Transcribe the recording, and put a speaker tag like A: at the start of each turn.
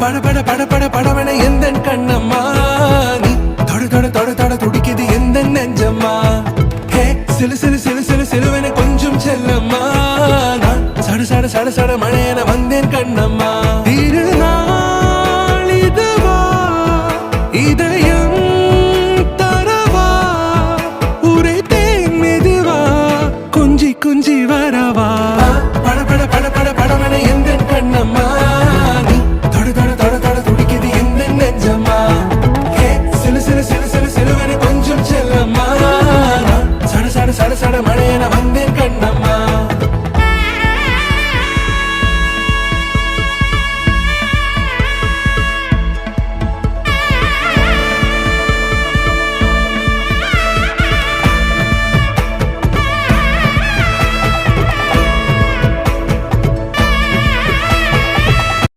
A: பட பட பட பட படவன எந்த கண்ணம்மா நீ தொட தொட தொட தொட துடிக்குது எந்த நெஞ்சம்மா ஹே சிலு சிலு சிலு சிலு சிலுவன கொஞ்சம் செல்லம்மா நான் சட சட சட சட